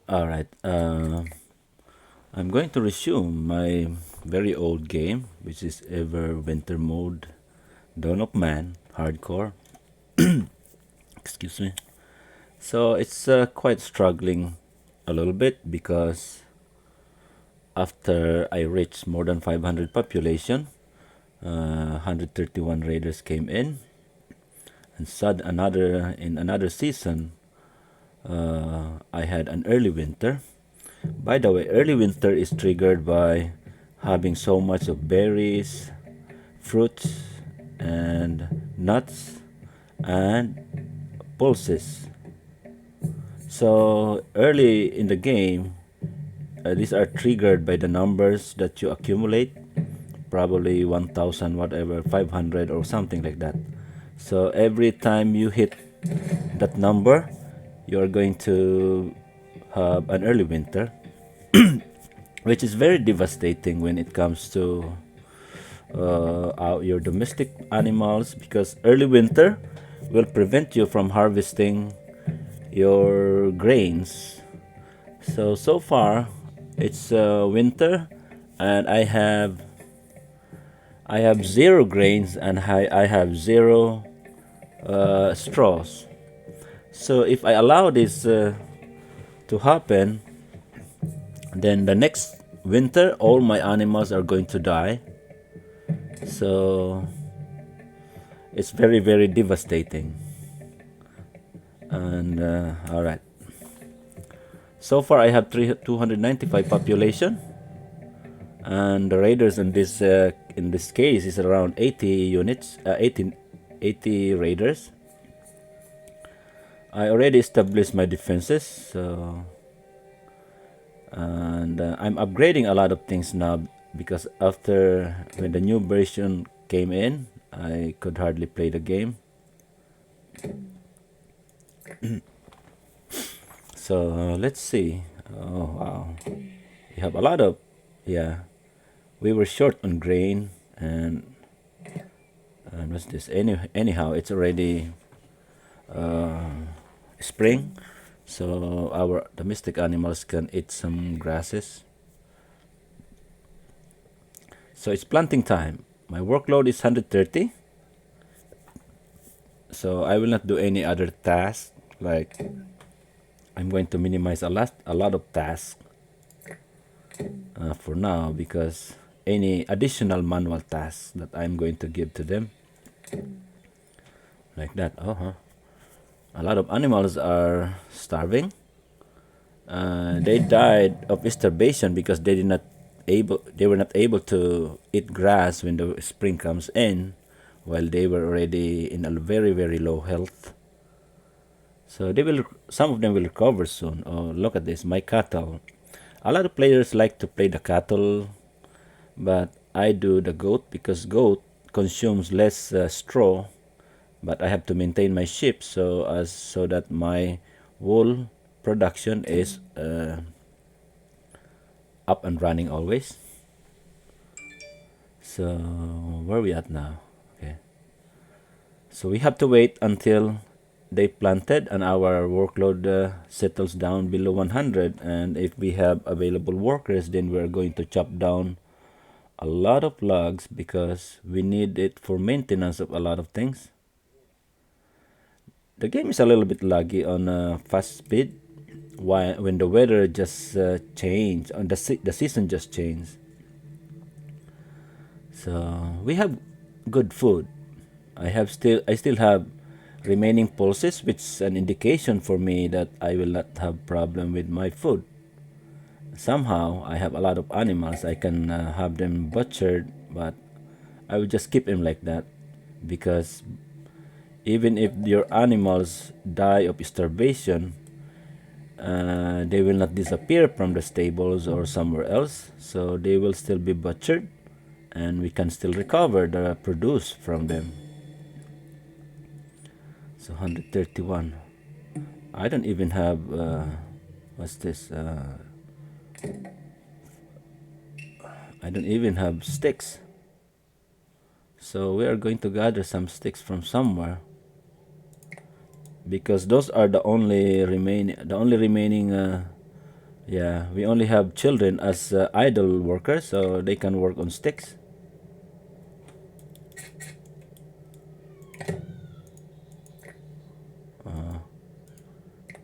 All right. I'm going to resume my very old game, which is EverWinter mode, Dawn of Man, hardcore. Excuse me. So it's quite struggling a little bit because after I reached more than 500 population, 131 raiders came in, and another season, I had an early winter. By the way, early winter is triggered by having so much of berries, fruits, and nuts, and pulses. So early in the game, these are triggered by the numbers that you accumulate, probably 1000, whatever, 500 or something like that. So every time you hit that number, you're going to have an early winter, which is very devastating when it comes to your domestic animals, because early winter will prevent you from harvesting your grains. So far it's winter, and I have zero grains, and I have zero straws. So if I allow this to happen, then the next winter all my animals are going to die. So it's very, very devastating. And all right, so far I have 295 population, and the raiders in this case is around 80 units, 80 raiders. I already established my defenses, so and I'm upgrading a lot of things now, because after when the new version came in, I could hardly play the game. So let's see. Oh wow, we have a lot of, yeah. We were short on grain, and what's this? Anyhow, it's already spring, so our domestic animals can eat some grasses. So it's planting time. My workload is 130, so I will not do any other tasks. Like, I'm going to minimize a lot of tasks for now, because any additional manual tasks that I'm going to give to them, like that. A lot of animals are starving. They died of starvation because they were not able to eat grass when the spring comes in, while they were already in a very, very low health. So some of them will recover soon. Oh, look at this, my cattle. A lot of players like to play the cattle, but I do the goat because goat consumes less straw, but I have to maintain my sheep so that my wool production is up and running always. So where are we at now? Okay. So we have to wait until they planted and our workload settles down below 100, and if we have available workers, then we're going to chop down a lot of logs because we need it for maintenance of a lot of things. The game is a little bit laggy on fast speed. Why, when the weather just changed, and the season just changed. So we have good food. I still have remaining pulses, which is an indication for me that I will not have problem with my food. Somehow I have a lot of animals. I can have them butchered, but I will just keep them like that, because even if your animals die of starvation, they will not disappear from the stables or somewhere else. So they will still be butchered, and we can still recover the produce from them. So 131. I don't even have what's this? I don't even have sticks. So we are going to gather some sticks from somewhere, because those are the only remaining Yeah, we only have children as idle workers, so they can work on sticks.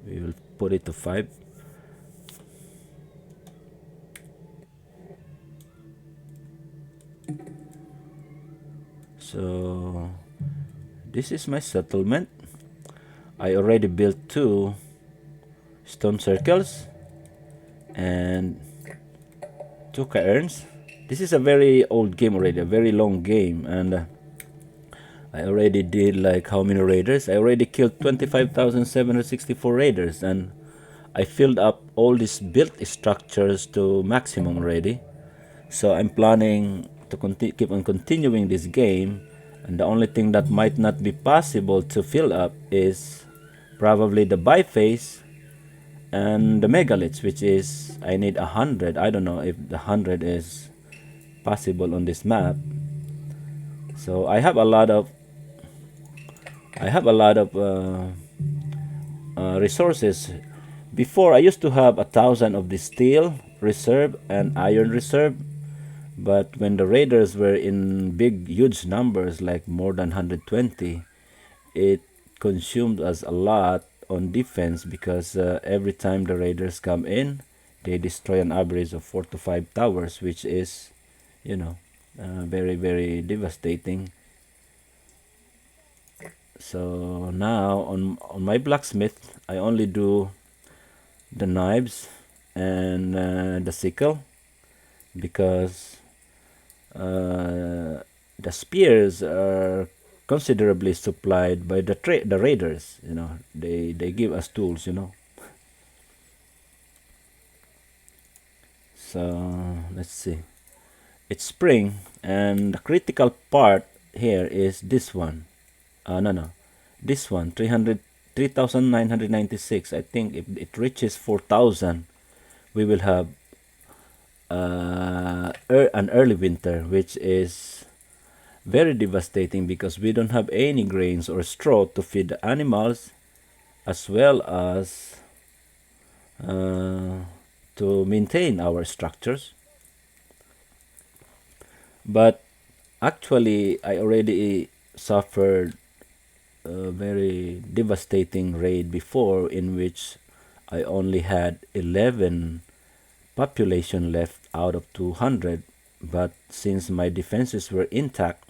We will put it to 5. So this is my settlement. I already built 2 stone circles and 2 cairns. This is a very old game already, a very long game, and I already did like how many raiders? I already killed 25,764 raiders, and I filled up all these built structures to maximum already. So I'm planning to keep on continuing this game, and the only thing that might not be possible to fill up is probably the biface and the megaliths, which is I need 100. I don't know if the 100 is possible on this map. So I have a lot of resources. Before I used to have 1,000 of the steel reserve and iron reserve, but when the raiders were in big, huge numbers, like more than 120, it consumed us a lot on defense because every time the raiders come in, they destroy an average of 4 to 5 towers, which is, you know, very, very devastating. So now on my blacksmith, I only do the knives and the sickle because the spears are considerably supplied by the raiders. They give us tools. So let's see. It's spring, and the critical part here is this one. No, this one, 3,996. I think if it reaches 4,000, we will have an early winter, which is very devastating because we don't have any grains or straw to feed the animals, as well as to maintain our structures. But actually, I already suffered a very devastating raid before, in which I only had 11 population left out of 200, but since my defenses were intact,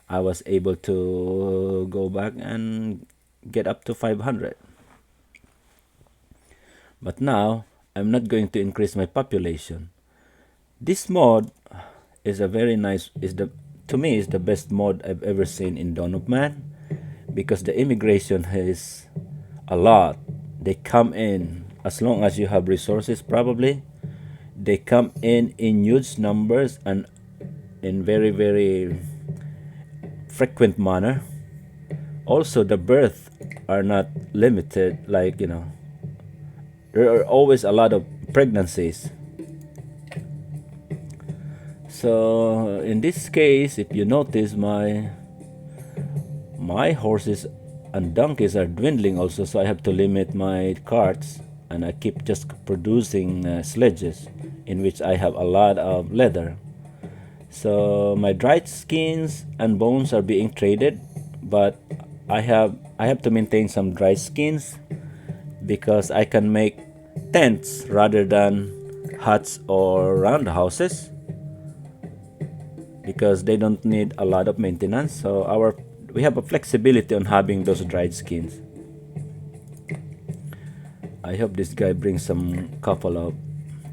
I was able to go back and get up to 500. But now I'm not going to increase my population. This mod is a very nice is the to me is the best mod I've ever seen in Dawn of Man, because the immigration is a lot. They come in as long as you have resources, probably. They come in huge numbers and in very, very frequent manner. Also, the birth are not limited, like, there are always a lot of pregnancies. So in this case, if you notice, my horses and donkeys are dwindling also, so I have to limit my carts, and I keep just producing sledges in which I have a lot of leather. So my dried skins and bones are being traded, but I have to maintain some dried skins because I can make tents rather than huts or round houses, because they don't need a lot of maintenance. So we have a flexibility on having those dried skins. I hope this guy brings some couple of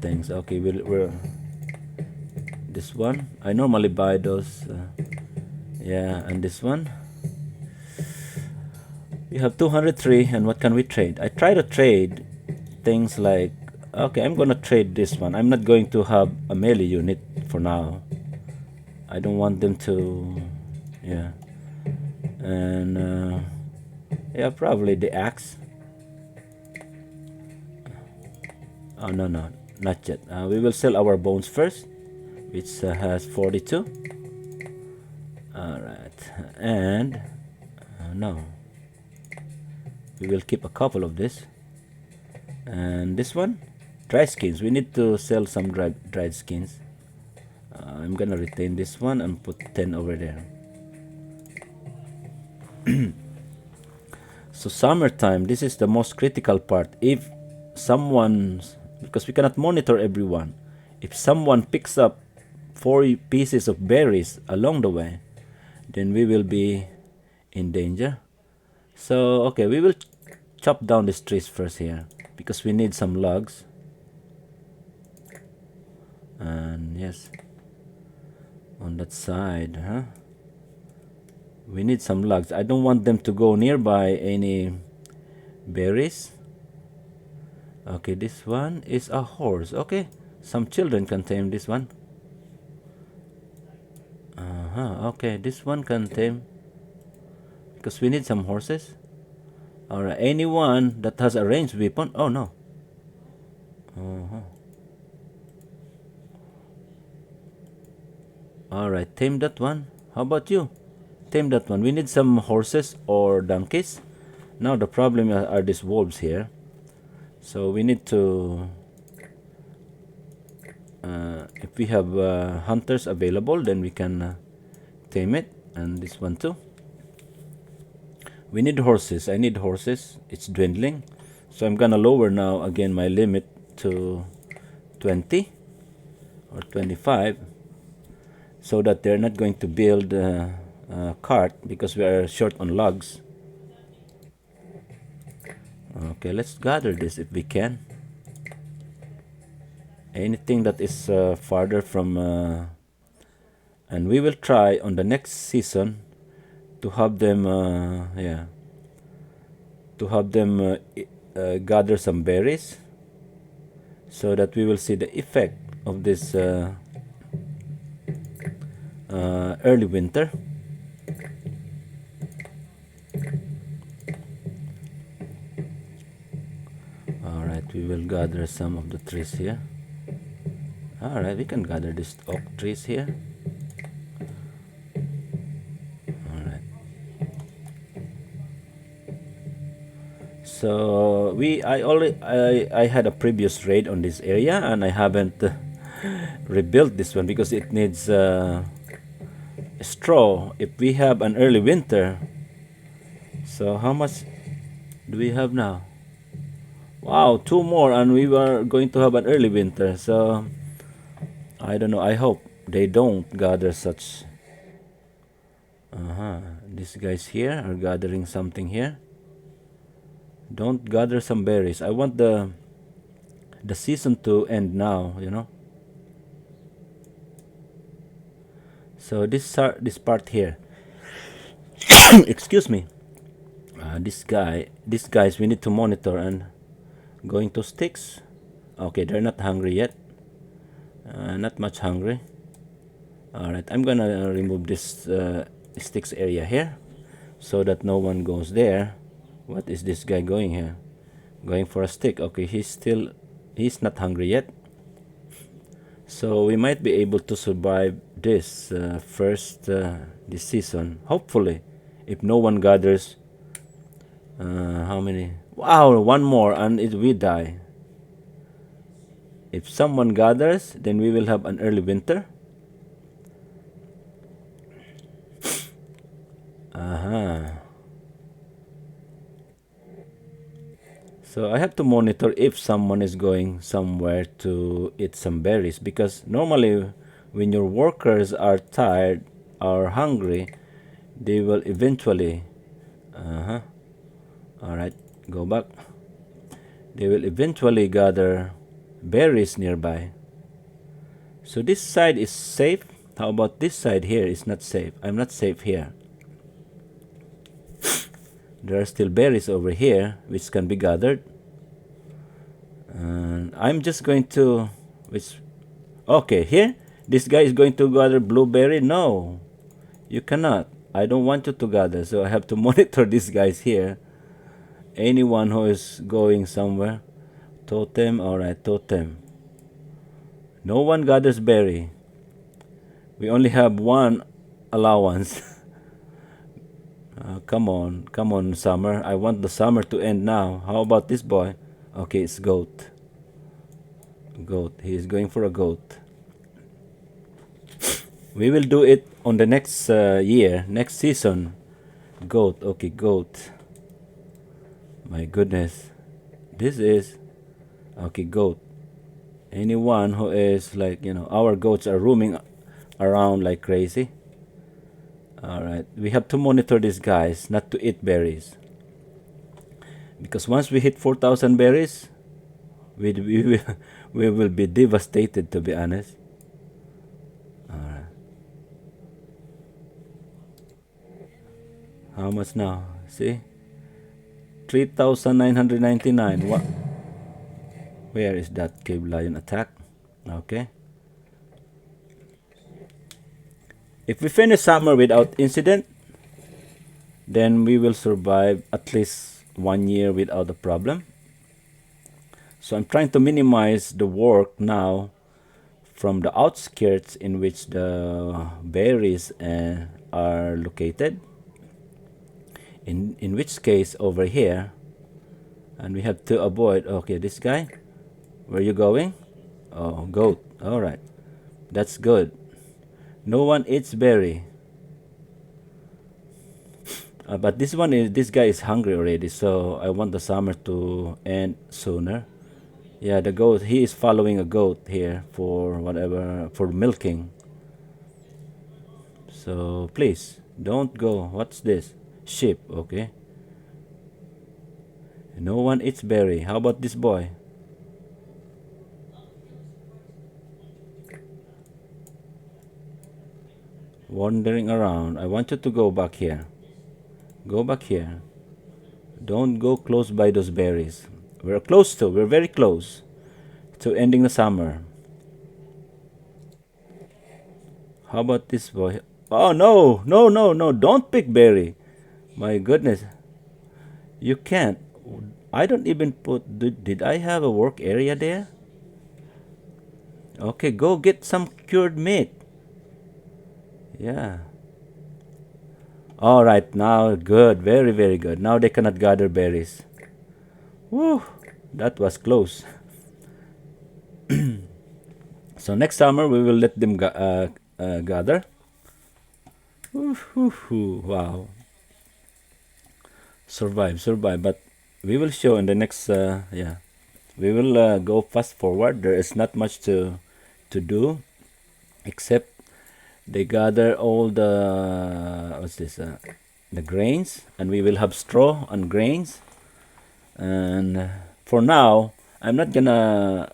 things. Okay, we're this one. I normally buy those. Yeah, and this one. We have 203, and what can we trade? I try to trade things like, okay, I'm gonna trade this one. I'm not going to have a melee unit for now. I don't want them to, yeah. And yeah, probably the axe. Oh, no, not yet. We will sell our bones first, which has 42. Alright, and no, we will keep a couple of this. And this one, Dry skins. We need to sell some dried skins. I'm gonna retain this one and put 10 over there. So summertime, this is the most critical part. If someone, because we cannot monitor everyone, if someone picks up 4 pieces of berries along the way, then we will be in danger. So okay, we will chop down these trees first here because we need some logs. And yes, on that side, huh? We need some logs. I don't want them to go nearby any berries. Okay, this one is a horse. Okay, some children can tame this one. Okay, this one can tame because we need some horses. Alright, anyone that has a ranged weapon. Oh no. Alright, tame that one. How about you? Tame that one. We need some horses or donkeys. Now the problem are these wolves here. So we need to, if we have hunters available, then we can tame it. And this one too. We need horses. I need horses. It's dwindling. So I'm gonna lower now again my limit to 20 or 25 so that they're not going to build a cart because we are short on logs. Okay, let's gather this if we can. Anything that is farther from, and we will try on the next season to have them, gather some berries, so that we will see the effect of this early winter. Alright, we will gather some of the trees here. Alright, we can gather these oak trees here. Alright. So I had a previous raid on this area and I haven't rebuilt this one because it needs straw. If we have an early winter, so how much do we have now? Wow, 2 more and we were going to have an early winter. So I don't know. I hope they don't gather such. These guys here are gathering something here. Don't gather some berries. I want the season to end now, you know. So this part here. Excuse me. These guys we need to monitor and going to sticks. Okay, they're not hungry yet. Not much hungry. Alright, I'm gonna remove this sticks area here so that no one goes there. What is this guy going here? Going for a stick. Okay, he's not hungry yet. So we might be able to survive this this season. Hopefully, if no one gathers. How many? Wow, one more and we die. If someone gathers, then we will have an early winter. So I have to monitor if someone is going somewhere to eat some berries because normally when your workers are tired or hungry, they will eventually alright, go back. They will eventually gather berries nearby. So this side is safe. How about this side here is not safe? I'm not safe here. There are still berries over here which can be gathered. And I'm just going to okay, here this guy is going to gather blueberry. No, you cannot. I don't want you to gather, so I have to monitor these guys here. Anyone who is going somewhere. Totem, alright, totem. No one gathers berry. We only have one allowance. Come on, summer. I want the summer to end now. How about this boy? Okay, it's goat. Goat. He is going for a goat. We will do it on the next year, next season. Goat. Okay, goat. My goodness. This is okay, goat. Anyone who is like, our goats are roaming around like crazy. All right, we have to monitor these guys not to eat berries, because once we hit 4,000 berries, we will we will be devastated, to be honest. All right, how much now? See, 3,999. What? Where is that cave lion attack? Okay. If we finish summer without incident, then we will survive at least 1 year without a problem. So I'm trying to minimize the work now from the outskirts in which the berries are located. In which case over here, and we have to avoid. Okay, this guy. Where you going? Oh, goat. All right, that's good. No one eats berry. But this guy is hungry already, so I want the summer to end sooner. Yeah, the goat. He is following a goat here for whatever, for milking. So please don't go. What's this? Sheep. Okay. No one eats berry. How about this boy? Wandering around. I want you to go back here. Go back here. Don't go close by those berries. We're very close to ending the summer. How about this boy? Oh no, no, no, no, don't pick berry. My goodness. You can't. I don't even put. Did I have a work area there? Okay, go get some cured meat. Yeah. All right, now good. Very, very good. Now they cannot gather berries. Woo, that was close. So next summer we will let them gather. Wow. Survive, survive. But we will show in the next, yeah. We will go fast forward. There is not much to do except they gather all the, what's this, the grains, and we will have straw and grains. And for now, I'm not gonna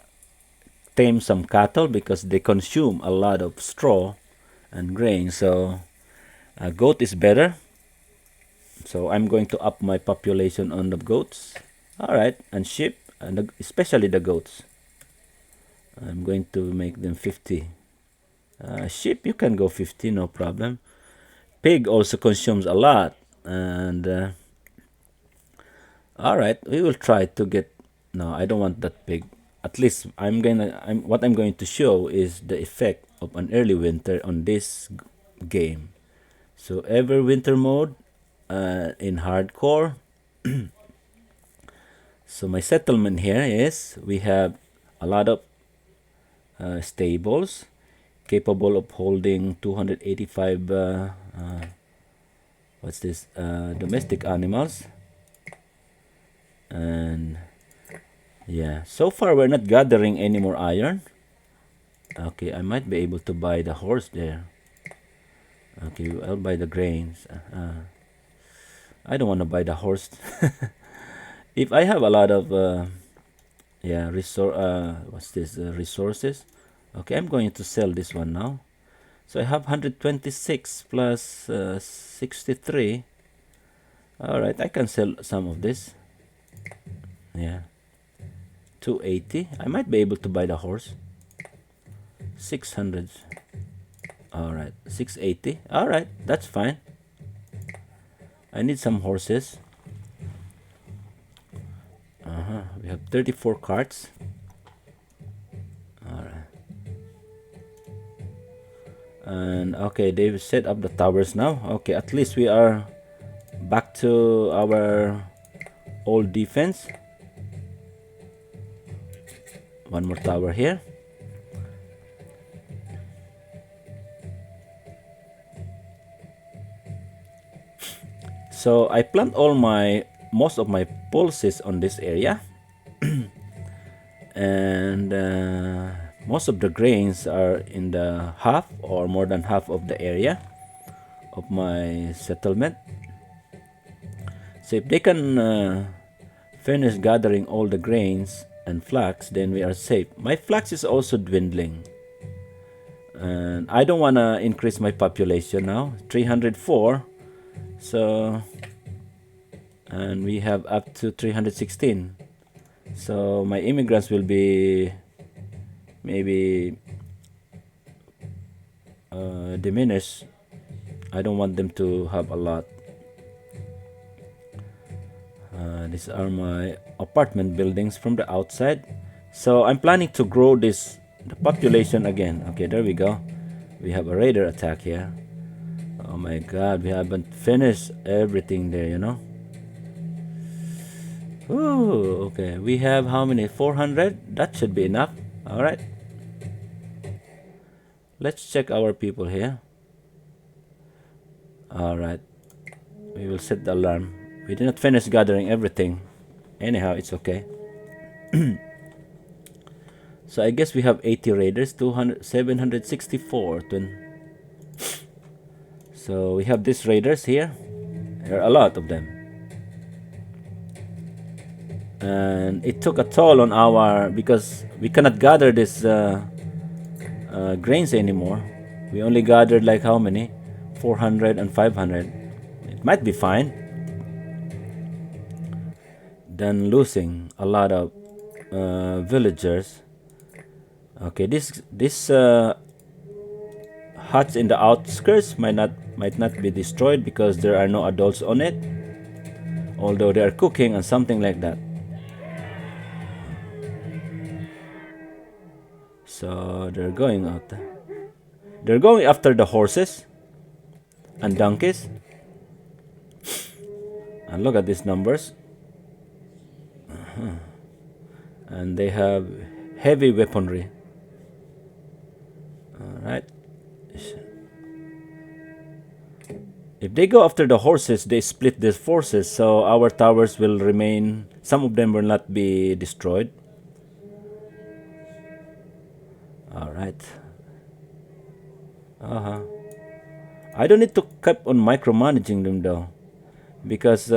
tame some cattle because they consume a lot of straw and grain. So a goat is better. So I'm going to up my population on the goats. All right, and sheep, and especially the goats. I'm going to make them 50. Sheep, you can go 50, no problem. Pig also consumes a lot, and all right, we will try to get. No, I don't want that pig. At least what I'm going to show is the effect of an early winter on this game. So EverWinter mode in hardcore. So my settlement here is we have a lot of stables capable of holding 285 what's this, domestic animals. And yeah, so far we're not gathering any more iron. Okay, I might be able to buy the horse there. Okay, I'll buy the grains. I don't want to buy the horse. If I have a lot of yeah, what's this, resources. Okay, I'm going to sell this one now. So I have 126 plus 63. All right, I can sell some of this. Yeah, 280. I might be able to buy the horse. 600. All right, 680. All right, that's fine. I need some horses. We have 34 carts. All right. And okay, they've set up the towers now. Okay, at least we are back to our old defense. One more tower here. So I plant most of my pulses on this area, and most of the grains are in the half or more than half of the area of my settlement. So if they can finish gathering all the grains and flax, then we are safe. My flax is also dwindling, and I don't want to increase my population now. 304. So, and we have up to 316. So my immigrants will be maybe diminished. I don't want them to have a lot. These are my apartment buildings from the outside. So I'm planning to grow the population again. Okay, there we go. We have a raider attack here. Oh my god, we haven't finished everything there, you know. Ooh, okay. We have how many? 400? That should be enough. Alright. Let's check our people here. Alright. We will set the alarm. We did not finish gathering everything. Anyhow, it's okay. So I guess we have 80 raiders, 764. So we have these raiders here. There are a lot of them. And it took a toll on our, because we cannot gather this grains anymore. We only gathered like how many? 400 and 500. It might be fine than losing a lot of villagers. Okay, this huts in the outskirts might not be destroyed because there are no adults on it, although they are cooking and something like that. So they're going out there. They're going after the horses and donkeys. And look at these numbers. And they have heavy weaponry. Alright. If they go after the horses, they split their forces, so our towers will remain. Some of them will not be destroyed. Alright. I don't need to keep on micromanaging them though, because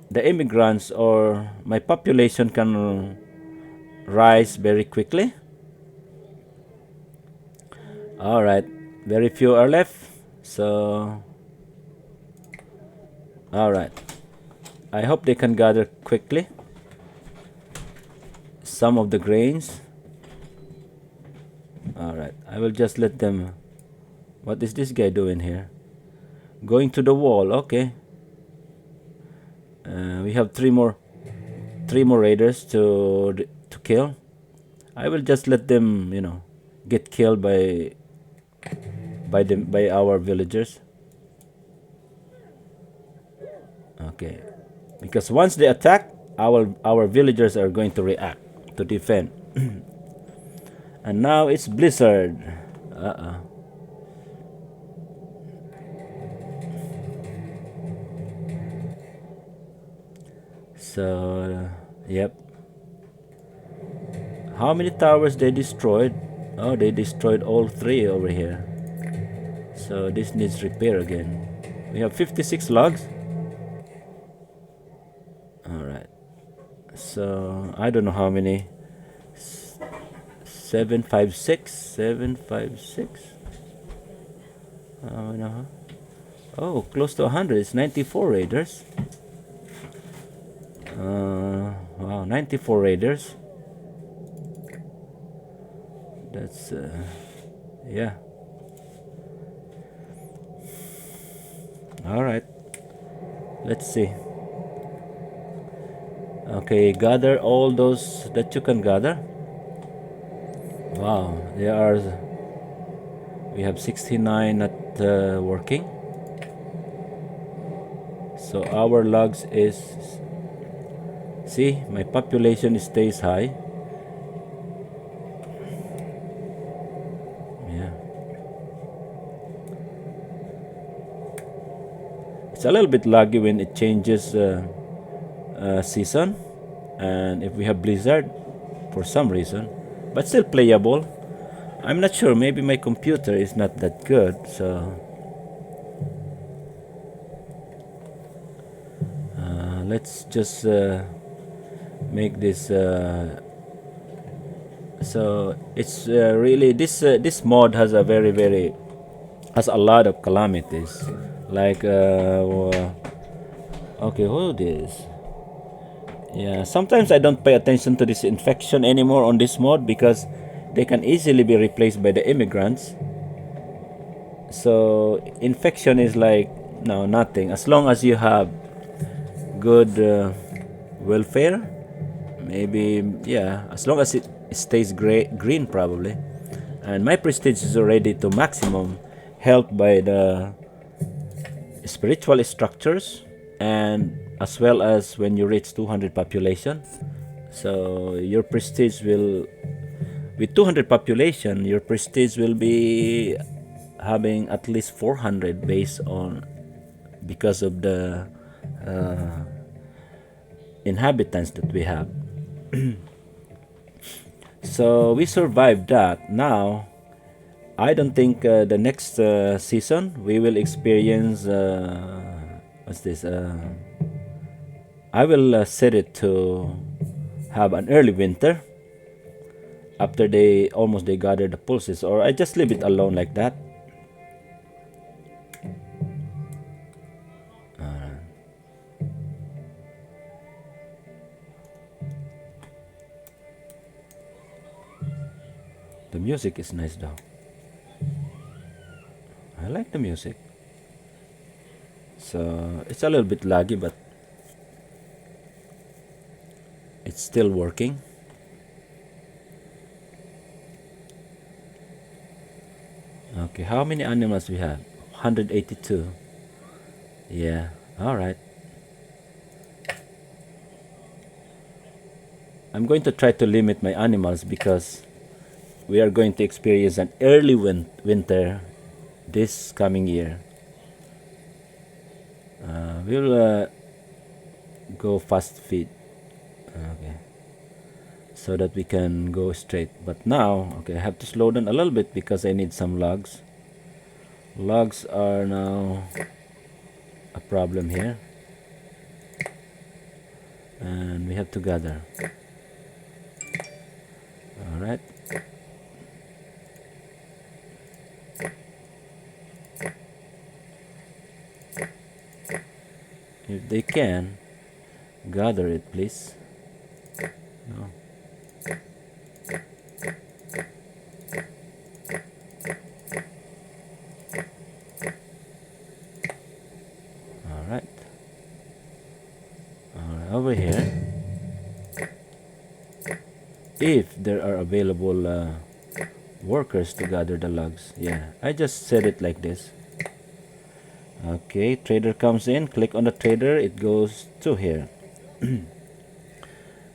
the immigrants or my population can rise very quickly. Alright, very few are left. So alright, I hope they can gather quickly some of the grains. Alright, I will just let them. What is this guy doing here? Going to the wall. Okay. We have three more raiders to kill. I will just let them, you know, get killed by our villagers. Okay, because once they attack, our villagers are going to react to defend. And now it's blizzard. So yep. How many towers they destroyed? Oh, they destroyed all three over here. So this needs repair again. We have 56 logs. Alright. So I don't know how many. 756. No. Oh, close to 100. It's 94 raiders. Wow, 94 raiders. That's yeah. All right. Let's see. Okay, gather all those that you can gather. Wow, we have 69 not working. So our logs is See, my population stays high. Yeah. It's a little bit laggy when it changes season, and if we have blizzard for some reason, but still playable. I'm not sure, maybe my computer is not that good, so let's just make this so it's really this mod has a very has a lot of calamities, like okay, hold this. Yeah, sometimes I don't pay attention to this infection anymore on this mod because they can easily be replaced by the immigrants. So infection is like no nothing as long as you have good welfare. Maybe yeah, as long as it stays green probably. And my prestige is already to maximum, helped by the spiritual structures, and as well as when you reach 200 population. So your prestige will, with 200 population, your prestige will be having at least 400 based on, because of the uh, inhabitants that we have. So we survived that. Now I don't think the next season we will experience what's this I will set it to have an early winter after they gather the pulses, or I just leave it alone like that. The music is nice though. I like the music. So it's a little bit laggy, but it's still working. Okay, how many animals we have? 182. Yeah, alright. I'm going to try to limit my animals because we are going to experience an early winter this coming year. We'll go fast feed. Okay. So that we can go straight. But now, okay, I have to slow down a little bit because I need some logs. Logs are now a problem here. And we have to gather. Alright. If they can, gather it, please. No. Alright. Over here. If there are available workers to gather the logs. Yeah, I just set it like this. Okay, trader comes in, click on the trader, it goes to here.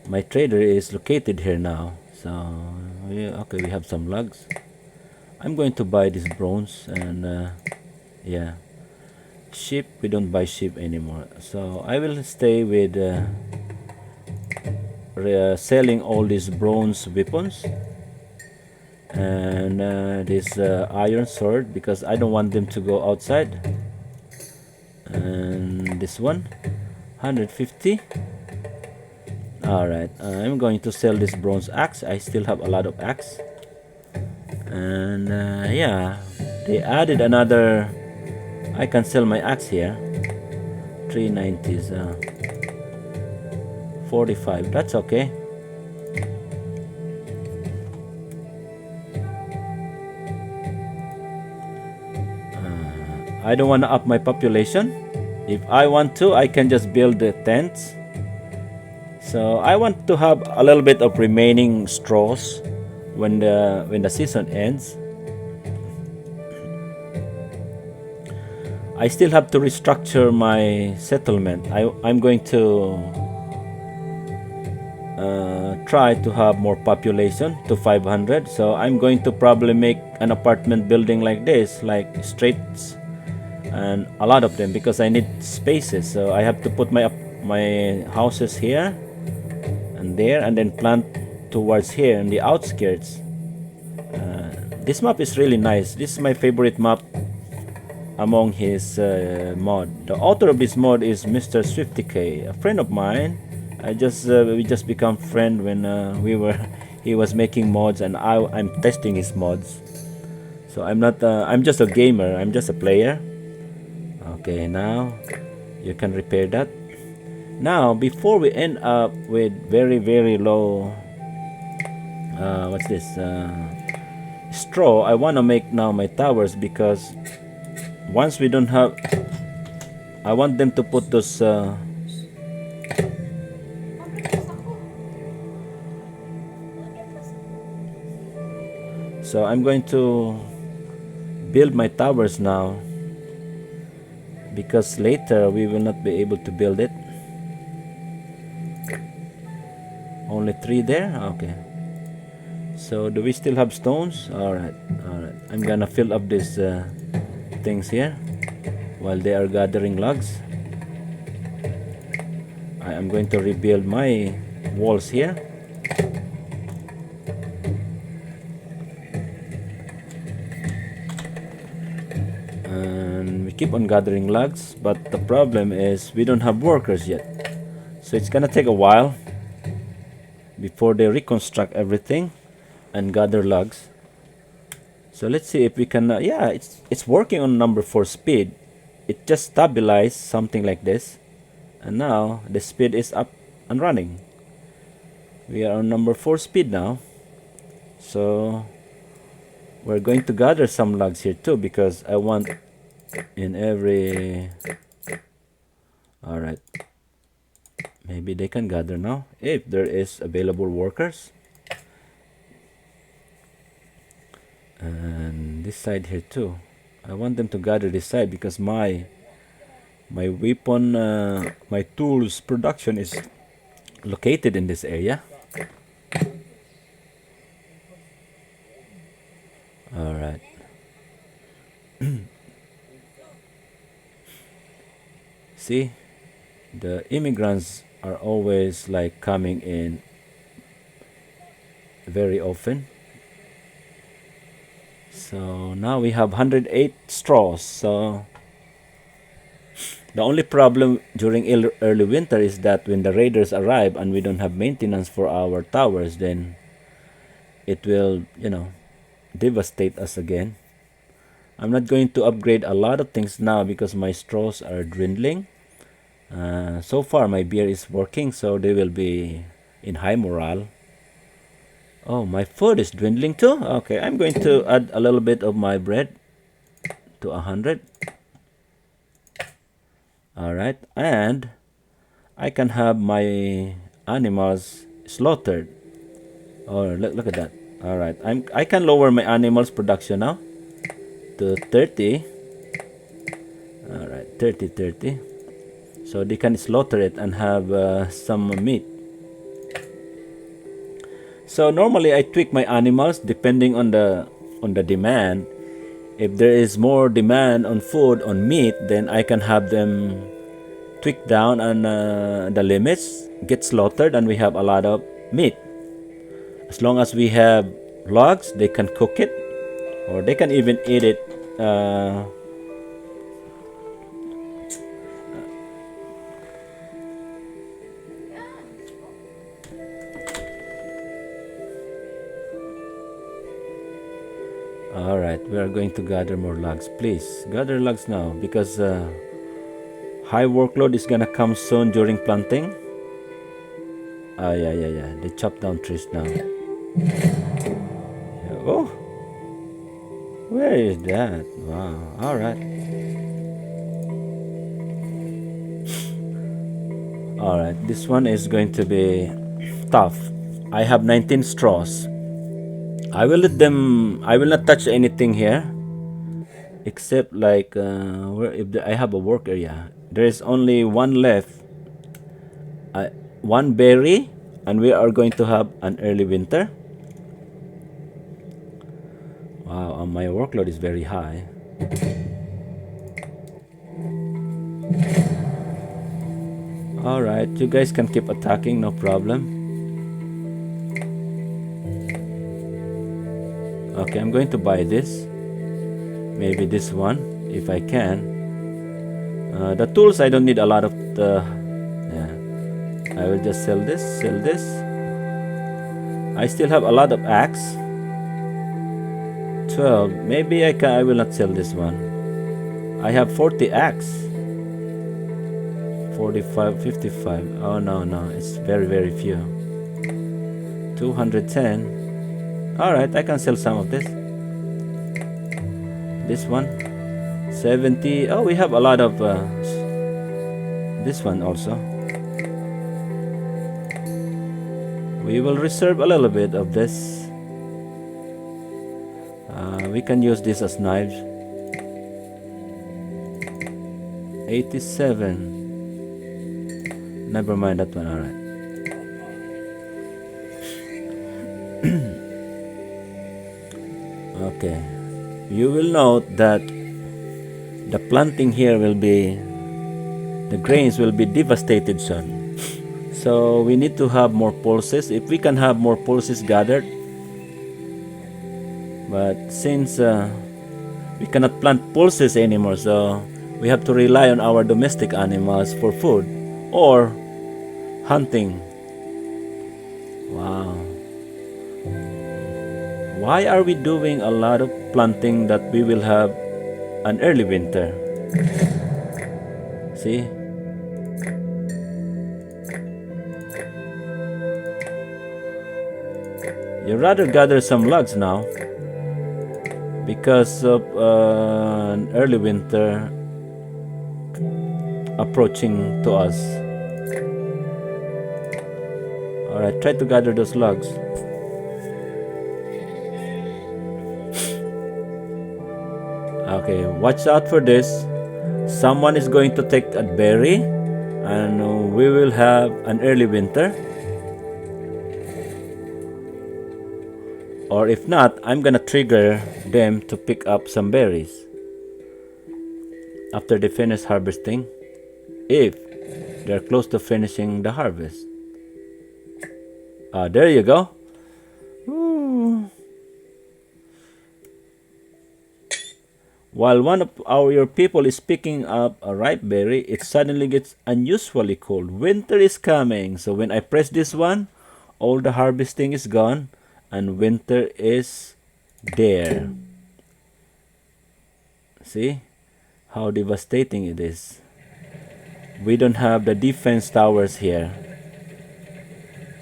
My trader is located here now. So okay, we have some logs. I'm going to buy this bronze, and yeah, sheep, we don't buy sheep anymore, so I will stay with selling all these bronze weapons and this iron sword because I don't want them to go outside. And this one 150. Alright, I'm going to sell this bronze axe. I still have a lot of axe. And yeah, they added another. I can sell my axe here. 390s 45, that's okay. I don't want to up my population. If I want to, I can just build the tents. So I want to have a little bit of remaining straws when the season ends. I still have to restructure my settlement. I'm going to try to have more population to 500. So I'm going to probably make an apartment building like this, like streets and a lot of them, because I need spaces. So I have to put my houses here and there, and then plant towards here in the outskirts. This map is really nice. This is my favorite map among his mod. The author of this mod is Mr. Schwifty K, a friend of mine. We just become friend when we were he was making mods, and I'm testing his mods. So I'm not I'm just a gamer. I'm just a player. Okay, now you can repair that. Now before we end up with very low what's this straw, I want to make now my towers, because once we don't have, I want them to put those so I'm going to build my towers now, because later we will not be able to build it. Only 3 there. Okay, so do we still have stones? All right, I'm gonna fill up these things here while they are gathering logs. I am going to rebuild my walls here. And we keep on gathering logs, but the problem is we don't have workers yet. So it's gonna take a while before they reconstruct everything and gather logs. So let's see if we can. Yeah, it's working on number 4 speed. It just stabilized something like this, and now the speed is up and running. We are on number 4 speed now. So we're going to gather some logs here too, because I want in every. All right. Maybe they can gather now if there is available workers. And this side here too. I want them to gather this side, because my weapon, my tools production is located in this area. All right. See, the immigrants are always like coming in very often. So now we have 108 straws. So the only problem during early winter is that when the raiders arrive and we don't have maintenance for our towers, then it will, devastate us again. I'm not going to upgrade a lot of things now because my straws are dwindling. So far my beer is working, so they will be in high morale. Oh, my food is dwindling too? Okay, I'm going to add a little bit of my bread to 100. Alright, and I can have my animals slaughtered. Oh, look at that. Alright, I can lower my animals production now to 30. Alright, 30. So they can slaughter it and have some meat. So normally I tweak my animals depending on the demand. If there is more demand on food, on meat, then I can have them tweak down on the limits, get slaughtered, and we have a lot of meat. As long as we have logs, they can cook it, or they can even eat it. Alright, we are going to gather more logs. Please, gather logs now, because high workload is gonna come soon during planting. Yeah. They chop down trees now. Oh, where is that? Wow, alright. Alright, this one is going to be tough. I have 19 straws. I will not touch anything here, except like where I have a work area. There is only one left. One berry, and we are going to have an early winter. Wow, my workload is very high. Alright, you guys can keep attacking, no problem. Okay, I'm going to buy this. Maybe this one, if I can. The tools, I don't need a lot of the... Yeah. I will just sell this, sell this. I still have a lot of axe. 12. Maybe I will not sell this one. I have 40 axe. 45, 55. Oh no, it's very, very few. 210. Alright, I can sell some of this. This one. 70. Oh, we have a lot of this one also. We will reserve a little bit of this. We can use this as knives. 87. Never mind that one. Alright. Okay. You will note that the planting here will be, the grains will be devastated soon. So we need to have more pulses. If we can have more pulses gathered. But since we cannot plant pulses anymore, so we have to rely on our domestic animals for food or hunting. Wow. Why are we doing a lot of planting that we will have an early winter? See? You rather gather some logs now because of an early winter approaching to us. Alright, try to gather those logs. Okay, watch out for this. Someone is going to take a berry and we will have an early winter. Or if not, I'm gonna trigger them to pick up some berries after they finish harvesting, if they're close to finishing the harvest. There you go. Woo. While one of your people is picking up a ripe berry, it suddenly gets unusually cold. Winter is coming. So when I press this one, all the harvesting is gone and winter is there. See how devastating it is. We don't have the defense towers here.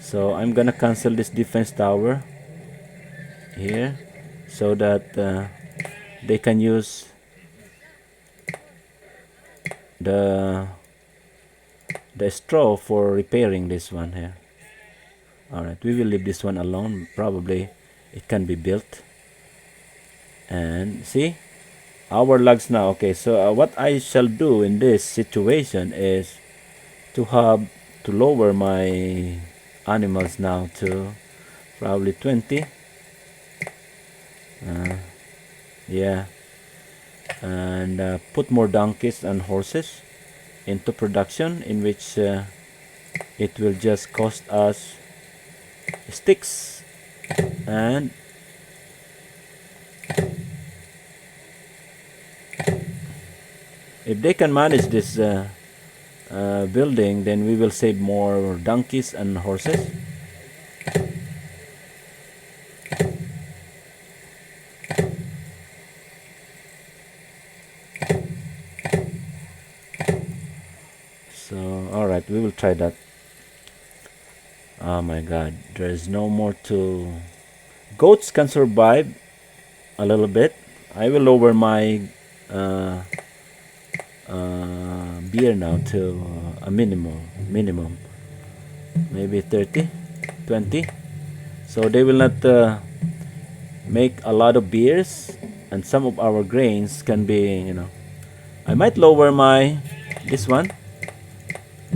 So I'm gonna cancel this defense tower here so that they can use the straw for repairing this one here. Alright, we will leave this one alone. Probably it can be built. And see, our logs now. Okay, so what I shall do in this situation is to lower my animals now to probably 20. Yeah, and put more donkeys and horses into production, in which it will just cost us sticks. And if they can manage this building, then we will save more donkeys and horses. So alright, we will try that. Oh my god, there is no more to... Goats can survive a little bit. I will lower my beer now to a minimum, maybe 30, 20. So they will not make a lot of beers, and some of our grains can be, I might lower this one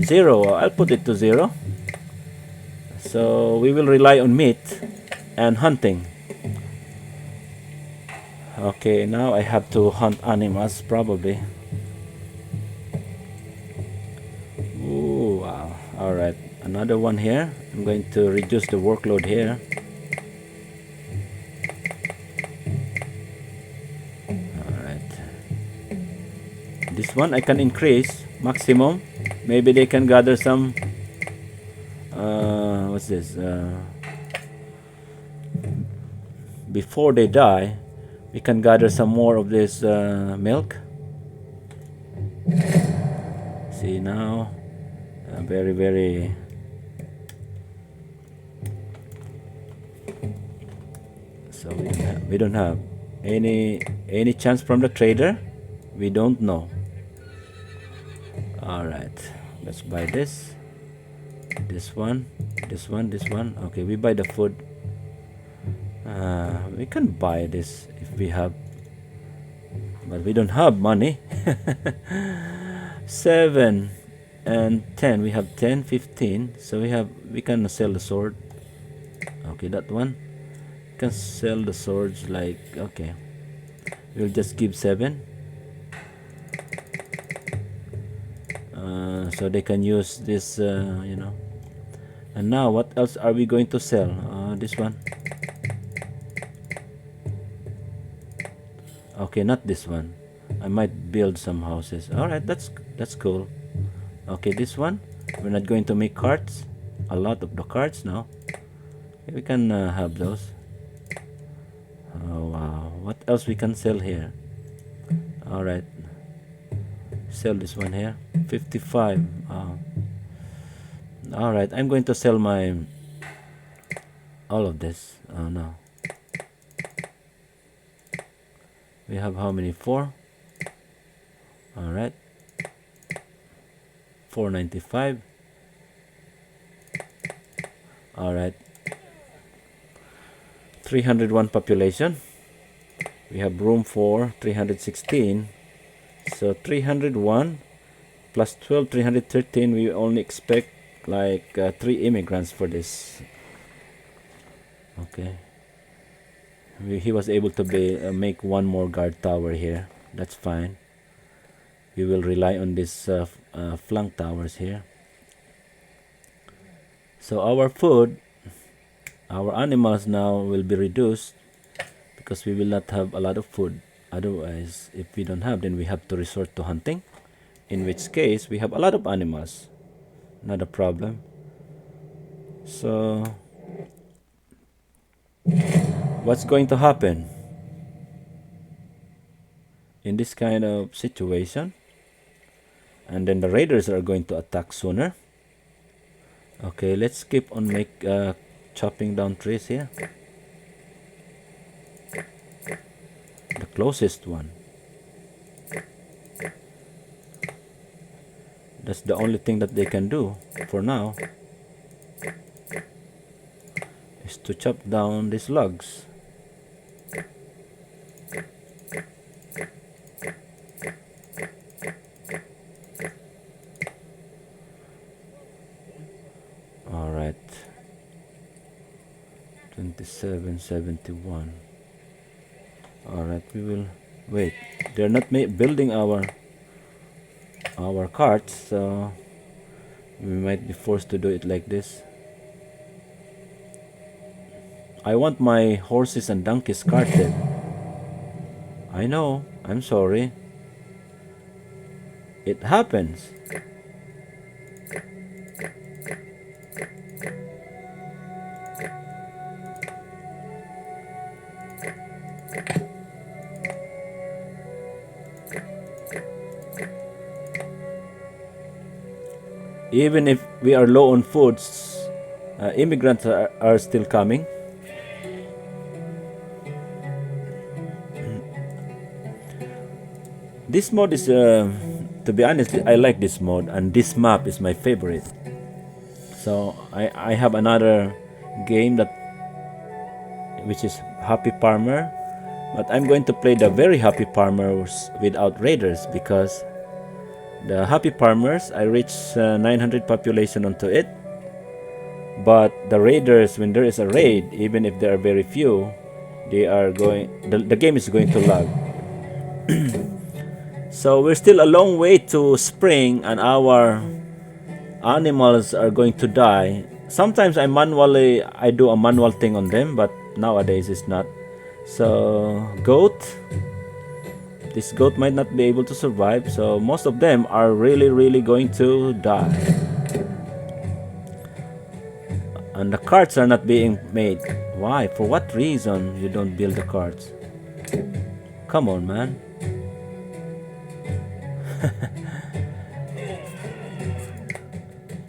0. I'll put it to 0. So we will rely on meat and hunting. Okay, now I have to hunt animals probably. Ooh, wow. Alright, another one here. I'm going to reduce the workload here. Alright. This one I can increase maximum. Maybe they can gather some. What's this? Before they die, we can gather some more of this milk. See now, very. So we don't have any chance from the trader. We don't know. All right, let's buy this. This one. Okay, we buy the food. We can buy this if we have, but we don't have money. 7 and 10. We have 10, 15. So we can sell the sword. Okay, that one. We can sell the swords like, okay. We'll just give 7. So they can use this, And now, what else are we going to sell? This one. Okay, not this one. I might build some houses. Alright, that's cool. Okay, this one. We're not going to make carts. A lot of the carts now. Okay, we can have those. Oh wow. What else we can sell here? Alright. Sell this one here. 55. Alright, I'm going to sell my all of this. Oh no. We have how many? 4. Alright. 495. Alright. 301 population. We have room for 316. So 301 plus 12, 313. We only expect like 3 immigrants for this. Okay. He was able to make one more guard tower here. That's fine. We will rely on these flank towers here. So our food, our animals now will be reduced because we will not have a lot of food. Otherwise, if we don't have, then we have to resort to hunting, in which case we have a lot of animals. Not a problem. So what's going to happen in this kind of situation? And then the raiders are going to attack sooner. Okay, let's keep on chopping down trees here. The closest one. That's the only thing that they can do for now, is to chop down these logs. Alright. 2771. Alright, we will wait. They're not building our carts, so we might be forced to do it like this. I want my horses and donkeys carted. I know, I'm sorry. It happens. Even if we are low on foods, immigrants are still coming. This mode is, to be honest, I like this mode, and this map is my favorite. So I have another game which is Happy Farmer, but I'm going to play the very Happy Farmers without raiders, because the Happy Farmers, I reached 900 population onto it, But the raiders, when there is a raid, even if there are very few, they are going. The game is going to lag. So we're still a long way to spring, and our animals are going to die. Sometimes I do a manual thing on them, but nowadays it's not. So goat, this goat might not be able to survive. So most of them are really going to die. And the carts are not being made. Why? For what reason you don't build the carts? Come on, man.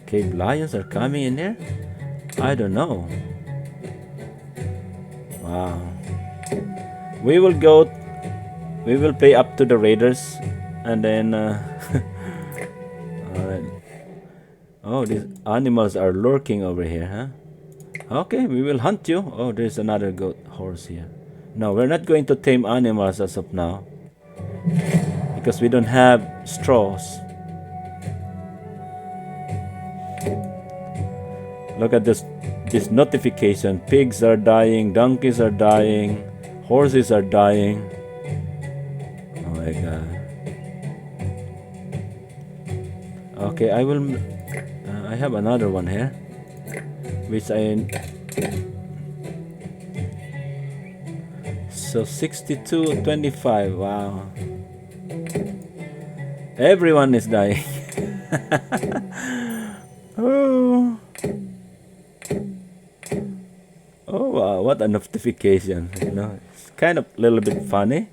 Cave lions are coming in there? I don't know. Wow. We will go. We will pay up to the raiders, and then. Alright. Oh, these animals are lurking over here, huh? Okay, we will hunt you. Oh, there's another goat horse here. No, we're not going to tame animals as of now, because we don't have straws. Look at this notification. Pigs are dying, donkeys are dying, horses are dying. Oh my god. Okay, I have another one here, which so 62-25. Wow. Everyone is dying. Oh. Oh wow, what a notification. It's kind of a little bit funny.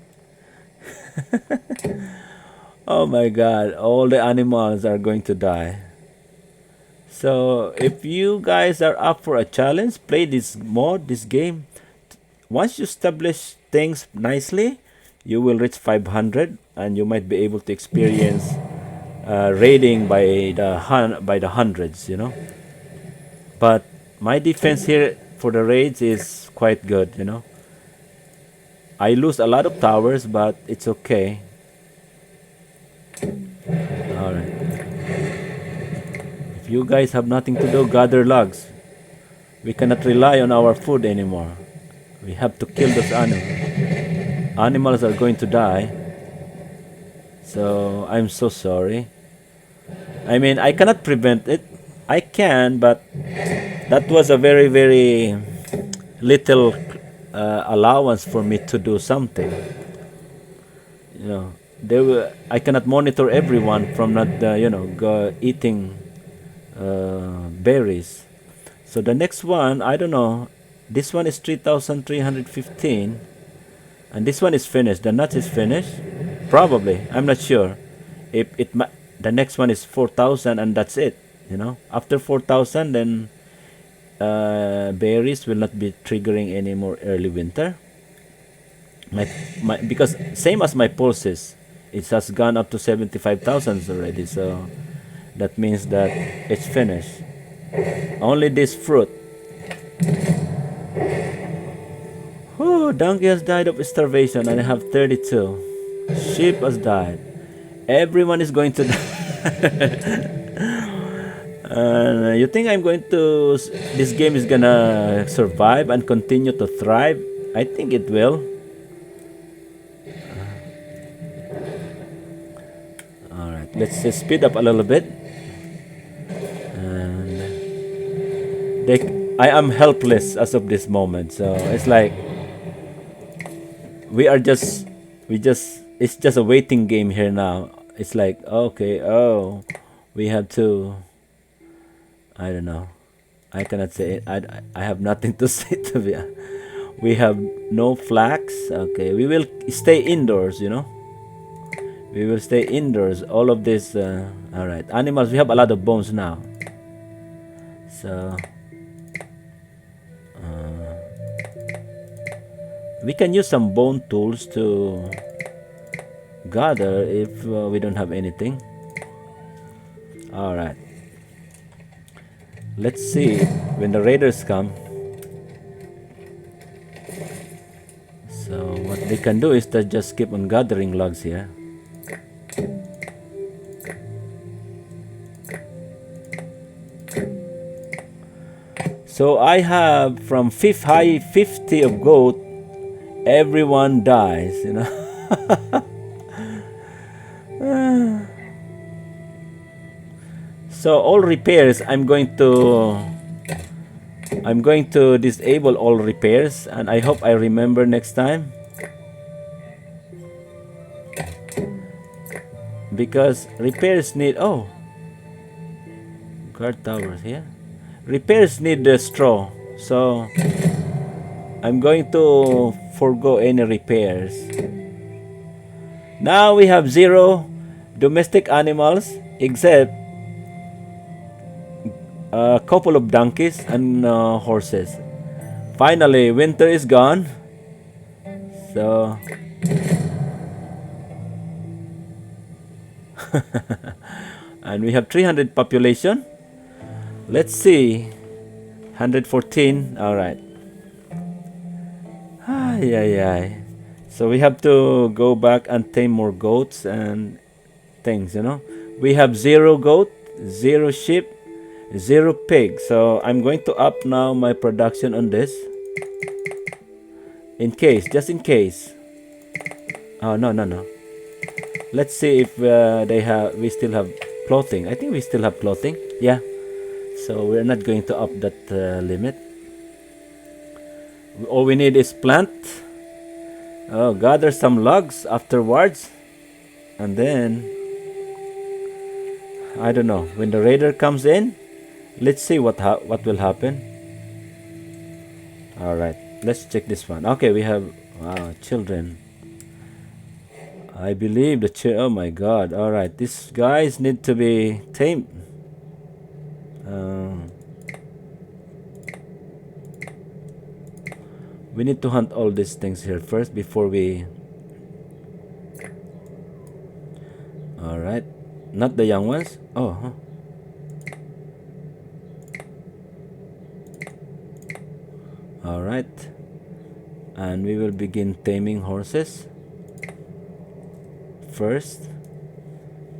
Oh my god, all the animals are going to die. So if you guys are up for a challenge, play this game. Once you establish things nicely, you will reach 500, and you might be able to experience raiding by the hundreds, But my defense here for the raids is quite good, I lose a lot of towers, but it's okay. Alright. If you guys have nothing to do, gather logs. We cannot rely on our food anymore. We have to kill those animals. Animals are going to die. So I'm so sorry. I mean, I cannot prevent it. I can, but that was a very little allowance for me to do something. I cannot monitor everyone from not eating berries. So the next one, I don't know. This one is 3,315, and this one is finished. The nut is finished, probably. I'm not sure. The next one is 4,000, and that's it. After 4,000, then berries will not be triggering any more early winter. Because same as my pulses, it has gone up to 75,000 already. So that means that it's finished. Only this fruit. Oh, donkey has died of starvation, and I have 32. Sheep has died. Everyone is going to die. You think I'm going to? This game is gonna survive and continue to thrive? I think it will. All right, let's just speed up a little bit. And I am helpless as of this moment. So it's like it's just a waiting game here now. It's like, okay, we have to. I don't know. I cannot say it. I have nothing to say to be. We have no flax. Okay, we will stay indoors. We will stay indoors. All of this. All right, animals. We have a lot of bones now. So we can use some bone tools to gather if we don't have anything. All right. Let's see when the raiders come. So what they can do is to just keep on gathering logs here. So I have from high 50 of goat, everyone dies, you know. So all repairs, I'm going to disable all repairs, and I hope I remember next time, because repairs need, oh, guard towers here. Repairs need the straw, so I'm going to forgo any repairs. Now we have 0 domestic animals except a couple of donkeys and horses. Finally, winter is gone. So and we have 300 population. Let's see. 114. All right. Ay, ay, ay. So we have to go back and tame more goats and things, you know. We have 0 goat, 0 sheep, 0 pig. So I'm going to up now my production on this. In case, just in case. Oh, no, no, no. Let's see if we still have clothing. I think we still have clothing. Yeah. So we're not going to up that limit. All we need is plant. Oh, gather some logs afterwards. And then, I don't know, when the raider comes in, let's see what will happen. All right, let's check this one. Okay, we have, wow, children. I believe oh my god. All right, these guys need to be tamed. We need to hunt all these things here first before we... All right, not the young ones. Oh, huh. All right, and we will begin taming horses first.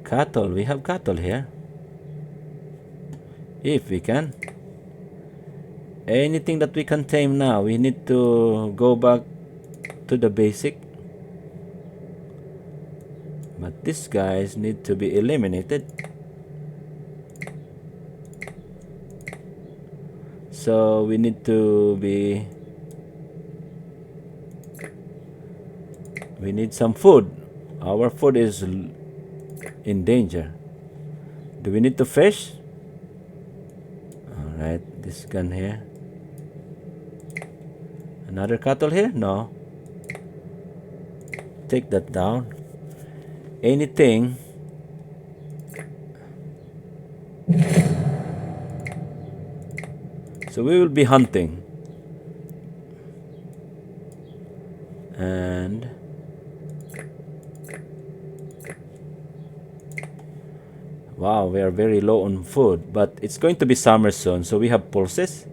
Cattle, we have cattle here. If we can. Anything that we can tame now, we need to go back to the basic. But these guys need to be eliminated. So we need to be... We need some food. Our food is in danger. Do we need to fish? Alright, this gun here. Another cattle here? No. Take that down. Anything. So we will be hunting. And wow, we are very low on food, but it's going to be summer soon, so we have pulses.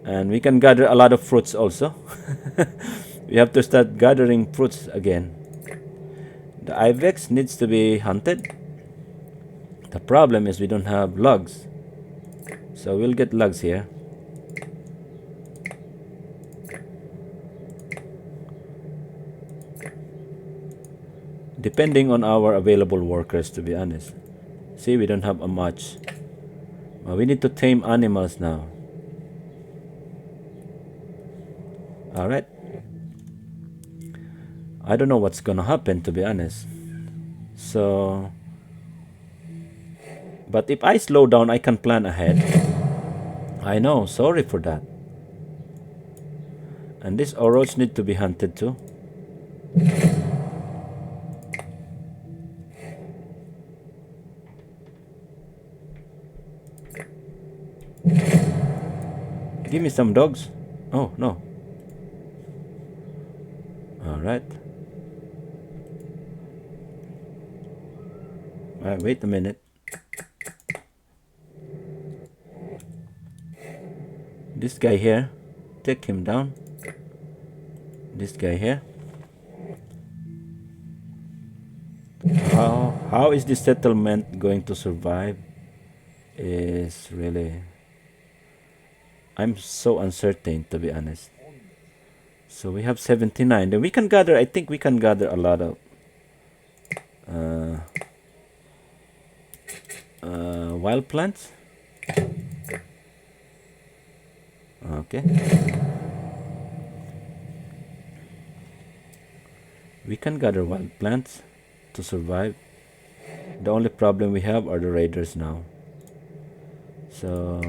And we can gather a lot of fruits also. We have to start gathering fruits again. The ibex needs to be hunted. The problem is we don't have logs. So we'll get logs here. Depending on our available workers, to be honest. See, we don't have a much. Well, we need to tame animals now. Alright. I don't know what's gonna happen, to be honest. So, but if I slow down, I can plan ahead. I know, sorry for that. And these oroch need to be hunted too. Give me some dogs. Oh, no. Alright. Wait a minute. This guy here, take him down. This guy here. How is this settlement going to survive? Is really... I'm so uncertain, to be honest. So we have 79. Then we can gather, I think we can gather a lot of uh, wild plants. Okay. We can gather wild plants to survive. The only problem we have are the raiders now. So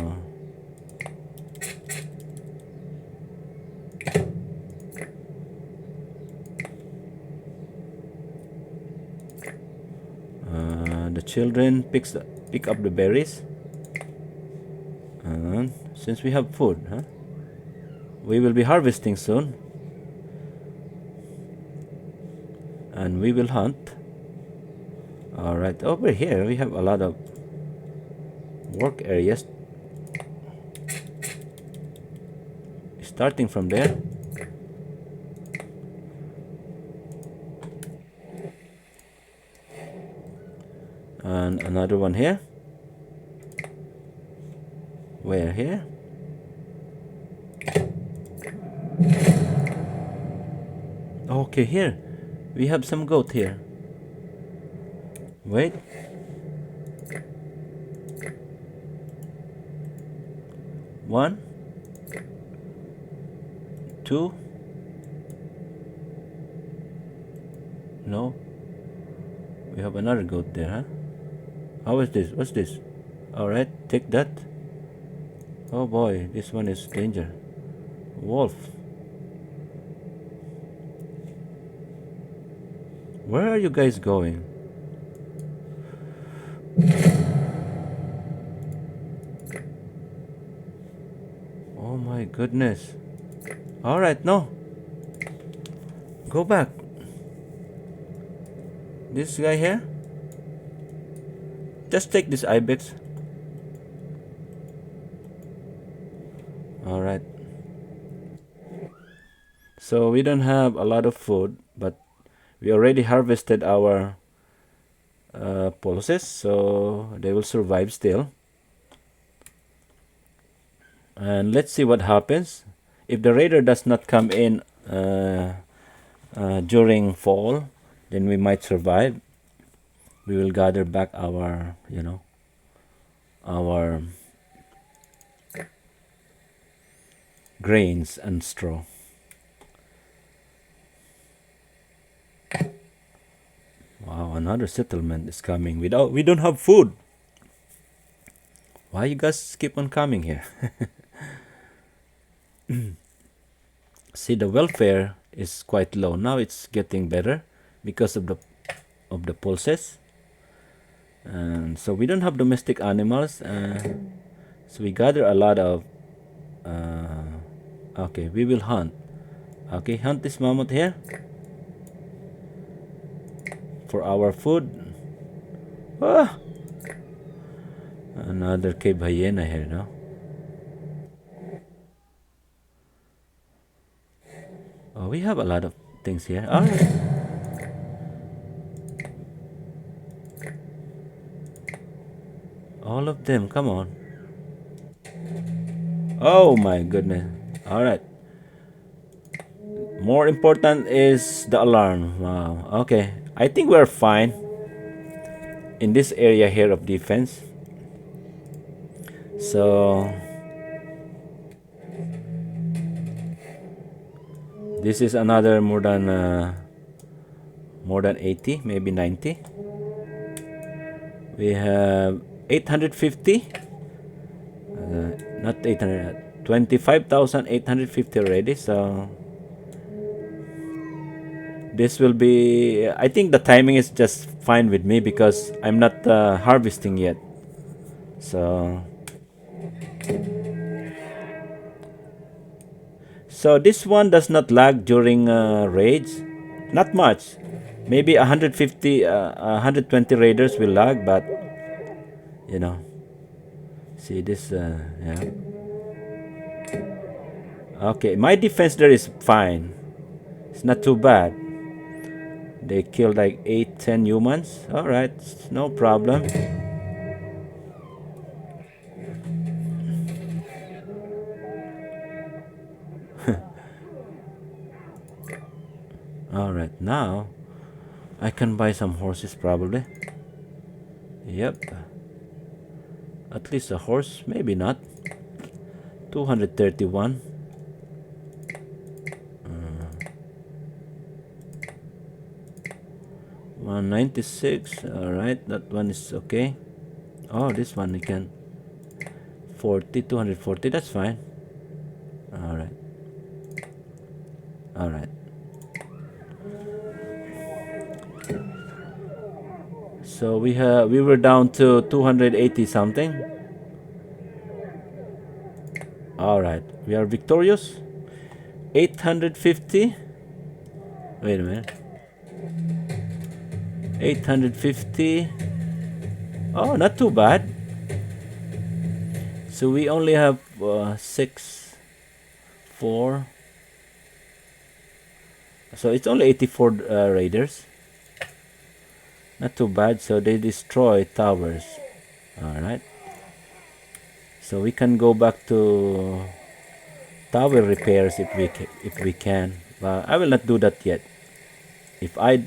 the children pick up the berries. And since we have food, huh? We will be harvesting soon. And we will hunt. Alright, over here we have a lot of work areas. Starting from there. And another one here. Where here? Okay, here. We have some goat here. Wait. One. Two. No. We have another goat there, huh? How is this? What's this? Alright, take that. Oh boy, this one is danger. Wolf. Where are you guys going? Oh my goodness. Alright, no. Go back. This guy here? Just take this ibex. Alright. So we don't have a lot of food, but we already harvested our pulses, so they will survive still. And let's see what happens. If the raider does not come in during fall, then we might survive. We will gather back our, our grains and straw. Wow, another settlement is coming. We don't have food. Why you guys keep on coming here? See, the welfare is quite low. Now it's getting better because of the pulses. And so we don't have domestic animals. So we gather a lot of. Okay, we will hunt. Okay, hunt this mammoth here for our food. Ah! Another cave hyena here now. Oh, we have a lot of things here. Alright. All of them, come on. Oh my goodness. Alright. More important is the alarm. Wow. Okay. I think we're fine in this area here of defense. So this is another more than 80, maybe 90. We have 850. Not 800. 25,850 already. So this will be. I think the timing is just fine with me because I'm not harvesting yet. So this one does not lag during raids. Not much. Maybe 150, 120 raiders will lag, but see this, yeah. Okay, my defense there is fine. It's not too bad. They killed like 8-10 humans. Alright, no problem. Alright, now I can buy some horses probably. Yep. At least a horse, maybe not. 231. 196. Alright, that one is okay. Oh, this one we can 40, 240, that's fine. Alright. Alright. So we were down to 280 something. Alright, we are victorious. 850. Wait a minute. 850. Oh, not too bad. So we only have 6, 4. So it's only 84 raiders. Not too bad. So they destroy towers. Alright. So we can go back to tower repairs if we can. But I will not do that yet. If I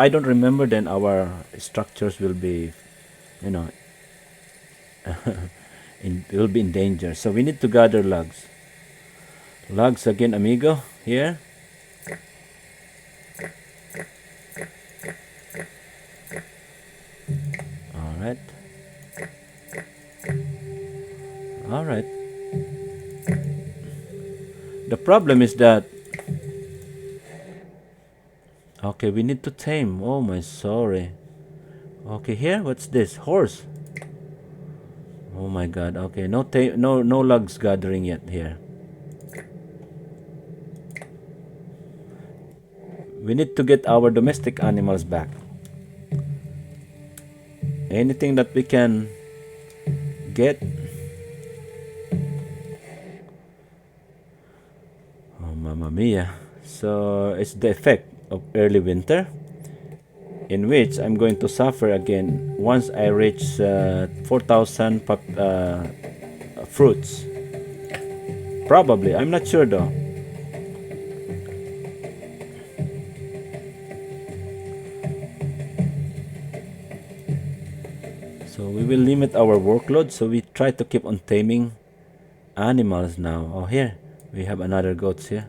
don't remember, then our structures will be, you know, will be in danger. So we need to gather logs. Logs again, amigo. Here. Alright. Alright. The problem is that, okay, we need to tame. Oh my, sorry. Okay, here, what's this? Horse. Oh my god. Okay, no logs gathering yet here. We need to get our domestic animals back. Anything that we can get. Oh, mamma mia. So it's the effect of early winter, in which I'm going to suffer again once I reach 4,000 fruits. Probably, I'm not sure though. So we will limit our workload, so we try to keep on taming animals now. Oh, here we have another goats here.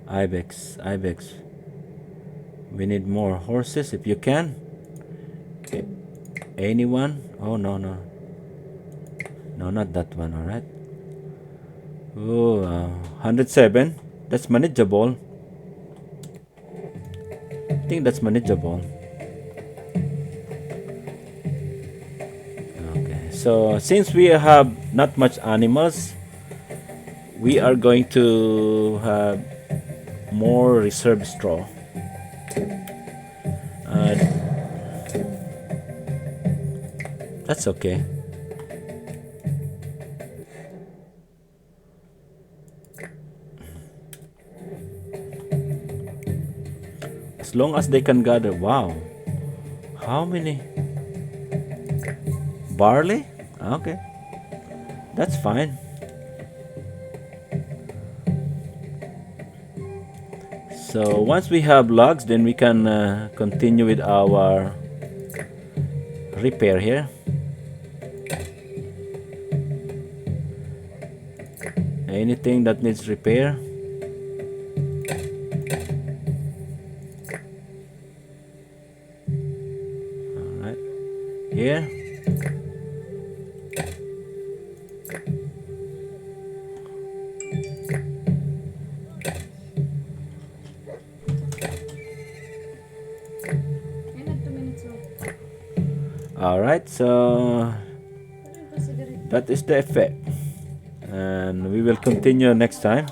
Ibex. We need more horses if you can. Okay. Anyone? Oh, no, not that one. All right. Oh, 107. That's manageable. I think that's manageable. Okay. So since we have not much animals, we are going to have more reserve straw. That's okay. As long as they can gather. Wow. How many? Barley? Okay. That's fine. So once we have logs, then we can continue with our repair here. Anything that needs repair. Alright. Here. Alright, so that is the effect, and we will continue next time.